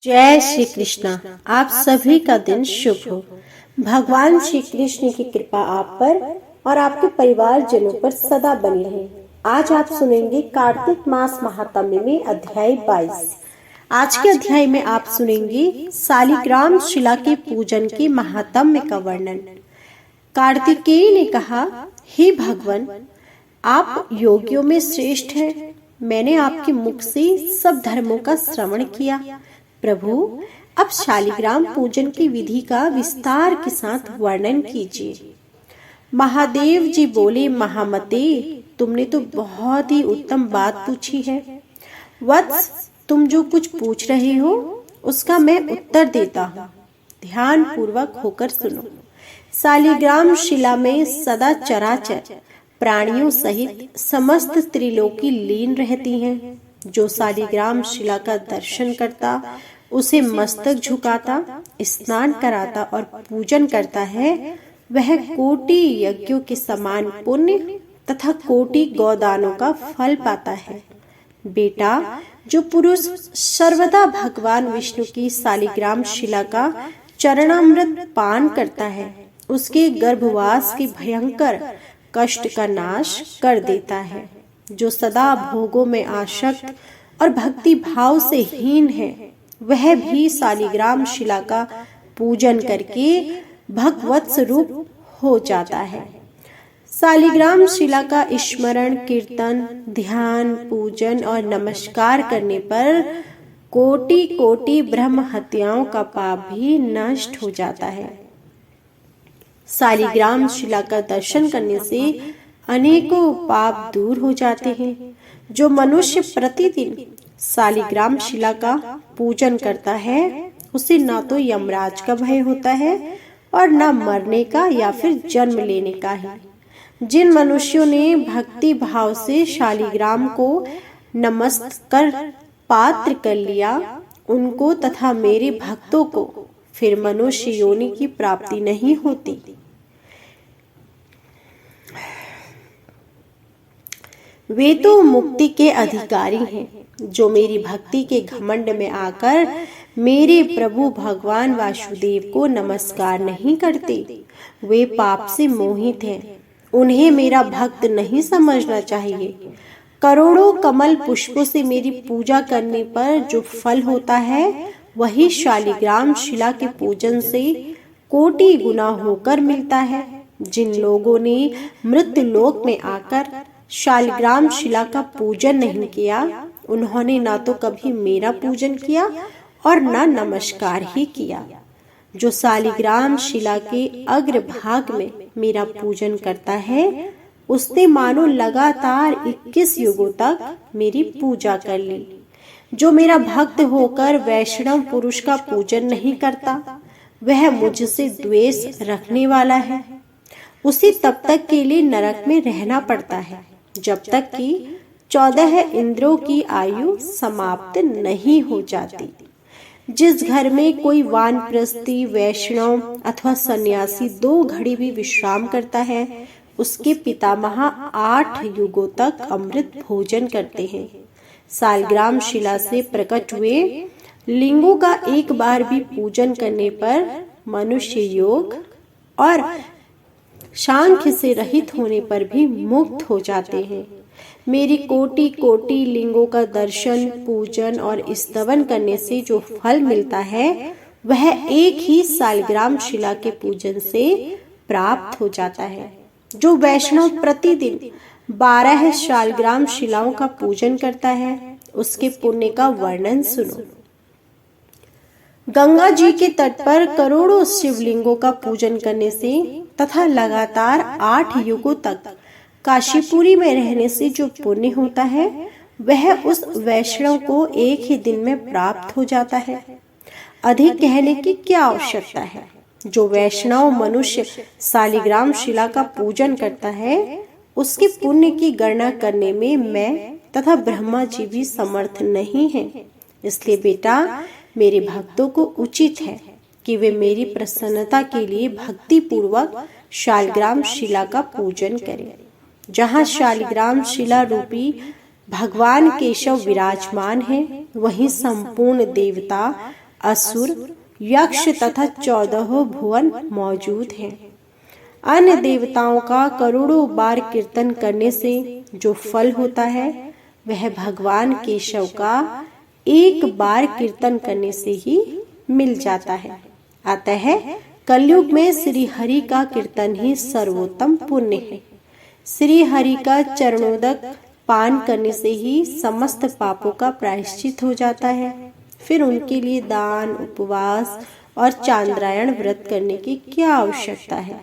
जय श्री कृष्णा। आप सभी का दिन शुभ हो। भगवान श्री कृष्ण की कृपा आप पर और आपके परिवारजनों पर सदा बनी रहे। आज आप सुनेंगे कार्तिक मास महात्म्य में अध्याय 22। आज के अध्याय में आप सुनेंगे शालिग्राम शिला के पूजन के महात्म्य का वर्णन। कार्तिकेय ने कहा, हे भगवान, आप योगियों में श्रेष्ठ हैं। मैंने आपके मुख से सब धर्मों का श्रवण किया। प्रभु, अब शालिग्राम पूजन की विधि का विस्तार के साथ वर्णन कीजिए। महादेव जी बोले, महामते, तुमने तो बहुत ही उत्तम बात पूछी है। वत्स, तुम जो कुछ पूछ रहे हो उसका मैं उत्तर देता हूँ। ध्यान पूर्वक होकर सुनो। शालिग्राम शिला में सदा चराचर प्राणियों सहित समस्त त्रिलोकी लीन रहती हैं। जो शालिग्राम शिला का दर्शन करता, उसे मस्तक झुकाता, स्नान कराता और पूजन करता है, वह कोटि यज्ञों के समान पुण्य तथा कोटि गौदानों का फल पाता है। बेटा, जो पुरुष सर्वदा भगवान विष्णु की शालिग्राम शिला का चरणामृत पान करता है, उसके गर्भवास के भयंकर कष्ट का नाश कर देता है। जो सदा भोगों में आसक्त और भक्ति भाव से हीन है, वह भी शालिग्राम शिला का पूजन करके भगवत स्वरूप हो जाता है। शालिग्राम शिला का स्मरण, कीर्तन, ध्यान, पूजन और नमस्कार करने पर कोटि कोटि ब्रह्म हत्याओं का पाप भी नष्ट हो जाता है। शालिग्राम शिला का दर्शन करने से अनेकों पाप दूर हो जाते हैं। जो मनुष्य प्रतिदिन शालिग्राम शिला का पूजन करता है, उसे ना तो यमराज का भय होता है और न मरने का या फिर जन्म लेने का ही। जिन मनुष्यों ने भक्ति भाव से शालिग्राम को नमस्कार पात्र कर लिया, उनको तथा मेरे भक्तों को फिर मनुष्य योनि की प्राप्ति नहीं होती। वे तो मुक्ति के अधिकारी हैं। जो मेरी भक्ति के घमंड में आकर मेरे प्रभु भगवान वासुदेव को नमस्कार नहीं करते, वे पाप से मोहित हैं। उन्हें मेरा भक्त नहीं समझना चाहिए। करोड़ों कमल पुष्पों से मेरी पूजा करने पर जो फल होता है, वही शालिग्राम शिला के पूजन से कोटि गुना होकर मिलता है। जिन लोगों ने मृत्यु लोक में आकर शालिग्राम शिला का पूजन नहीं किया, उन्होंने ना तो कभी मेरा पूजन किया और ना नमस्कार ही किया। जो शालिग्राम शिला के अग्रभाग में मेरा पूजन करता है, उसने मानो लगातार 21 युगों तक मेरी पूजा कर ली। जो मेरा भक्त होकर वैष्णव पुरुष का पूजन नहीं करता, वह मुझसे द्वेष रखने वाला है। उसे तब तक के लिए नरक में रहना पड़ता है जब तक कि 14 इंद्रों की आयु समाप्त नहीं हो जाती। जिस घर में कोई वानप्रस्थी, वैष्णव अथवा सन्यासी 2 घड़ी भी विश्राम करता है, उसके पितामह 8 युगों तक अमृत भोजन करते हैं। शालिग्राम शिला से प्रकट हुए लिंगों का एक बार भी पूजन करने पर मनुष्य योग और सांख्य से रहित होने पर भी मुक्त हो जाते हैं। मेरी कोटि कोटि लिंगों का दर्शन, पूजन और स्तवन करने से जो फल मिलता है, वह एक ही शालिग्राम शिला के पूजन से प्राप्त हो जाता है। जो वैष्णव प्रतिदिन 12 शालिग्राम शिलाओं का पूजन करता है, उसके पुण्य का वर्णन सुनो। गंगा जी के तट पर करोड़ों शिवलिंगों का पूजन करने से तथा लगातार 8 युगों तक काशीपुरी में रहने से जो पुण्य होता है, वह उस वैष्णव को एक ही दिन में प्राप्त हो जाता है। अधिक कहने की क्या आवश्यकता है। जो वैष्णव मनुष्य शालिग्राम शिला का पूजन करता है, उसके पुण्य की गणना करने में मैं तथा ब्रह्मा जी भी समर्थ नहीं हैं। इसलिए बेटा, मेरे भक्तों को उचित है कि वे मेरी प्रसन्नता के लिए भक्ति पूर्वक शालिग्राम शिला का पूजन करें। जहाँ शालिग्राम शिला रूपी भगवान केशव विराजमान है, वहीं संपूर्ण देवता असुर, यक्ष तथा 14 भुवन मौजूद हैं। अन्य देवताओं का करोड़ों बार कीर्तन करने से जो फल होता है वह भगवान केशव का एक बार कीर्तन करने से ही मिल जाता है। अतः कलयुग में श्री हरि का कीर्तन ही सर्वोत्तम पुण्य है। श्री हरि का चरणोदक पान करने से ही समस्त पापों का प्रायश्चित हो जाता है। फिर उनके लिए दान, उपवास और चांद्रायण व्रत करने की क्या आवश्यकता है।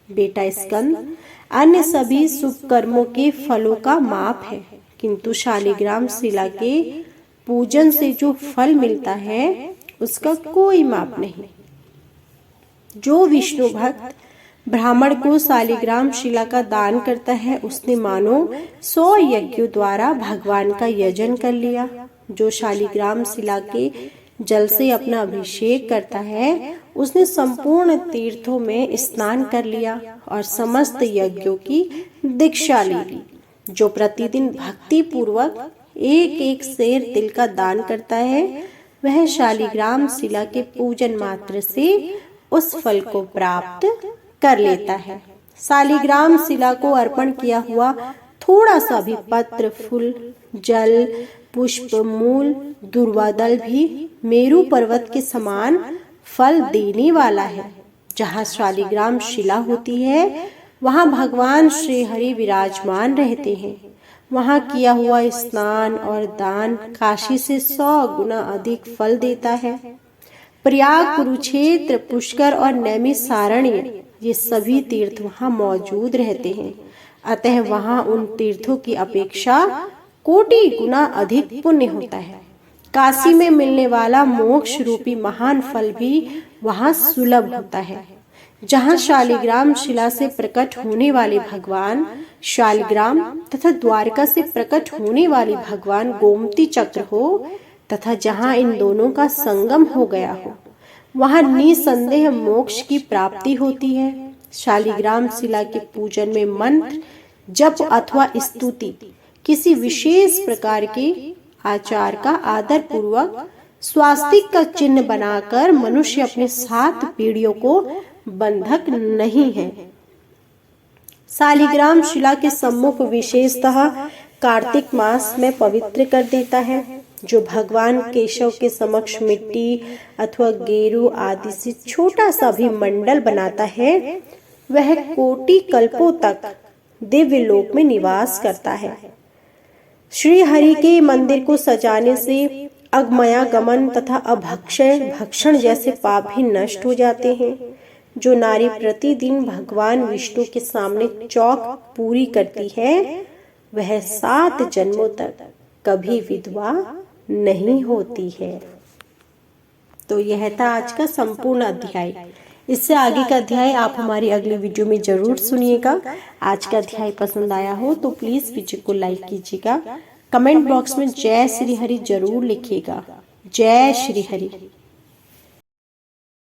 बेटा स्कंद अन्य सभी शुभ कर्मों के फलों का माप है, किंतु शालिग्राम शिला के पूजन से जो फल मिलता है उसका कोई माप नहीं। जो विष्णु भक्त ब्राह्मण को शालिग्राम शिला का दान करता है उसने मानो 100 यज्ञों द्वारा भगवान का यजन कर लिया। जो शालिग्राम शिला के जल से अपना अभिषेक करता है उसने संपूर्ण तीर्थों में स्नान कर लिया और समस्त यज्ञों की दीक्षा ले ली। जो प्रतिदिन भक्ति पूर्वक एक एक सेर तिल का दान करता है वह शालिग्राम शिला के पूजन मात्र से उस फल को प्राप्त कर लेता है। शालिग्राम शिला को अर्पण किया हुआ थोड़ा सा भी पत्र, फूल, जल, पुष्प, मूल, दूर्वा दल भी मेरू पर्वत के समान फल देने वाला है। जहाँ शालिग्राम शिला होती है वहाँ भगवान श्री हरि विराजमान रहते हैं। वहाँ किया हुआ स्नान और दान काशी से 100 गुना अधिक फल देता है। प्रयाग, कुरुक्षेत्र, पुष्कर और नैमिषारण्य ये सभी तीर्थ वहाँ मौजूद रहते हैं। अतः वहाँ उन तीर्थों की अपेक्षा कोटि गुना अधिक पुण्य होता है। काशी में मिलने वाला मोक्ष रूपी महान फल भी वहाँ सुलभ होता है। जहाँ शालिग्राम शिला से प्रकट होने वाले भगवान शालिग्राम तथा द्वारका से प्रकट होने वाले भगवान गोमती चक्र हो तथा जहाँ इन दोनों का संगम हो गया हो वहाँ निसंदेह मोक्ष की प्राप्ति होती है। शालिग्राम शिला के पूजन में मंत्र, जप अथवा स्तुति किसी विशेष प्रकार के आचार का आदर पूर्वक स्वास्तिक का चिन्ह बनाकर मनुष्य अपने 7 पीढ़ियों को बंधक नहीं है। शालिग्राम शिला के सम्मुख विशेषतः कार्तिक मास में पवित्र कर देता है। जो भगवान केशव के समक्ष मिट्टी अथवा गेरू आदि से छोटा सा भी मंडल बनाता है वह कोटि कल्पों तक दिव्य लोक में निवास करता है। श्री हरि के मंदिर को सजाने से अगमयागमन तथा अभक्षय भक्षण जैसे पाप भी नष्ट हो जाते हैं। जो नारी प्रतिदिन भगवान विष्णु के सामने चौक पूरी करती है वह 7 जन्मों तक कभी विधवा नहीं होती है। तो यह था आज का संपूर्ण अध्याय। इससे आगे का अध्याय आप हमारी अगली वीडियो में जरूर सुनिएगा। आज का अध्याय पसंद आया हो तो प्लीज वीडियो को लाइक कीजिएगा। कमेंट बॉक्स में जय श्री हरि जरूर लिखिएगा। जय श्री हरि।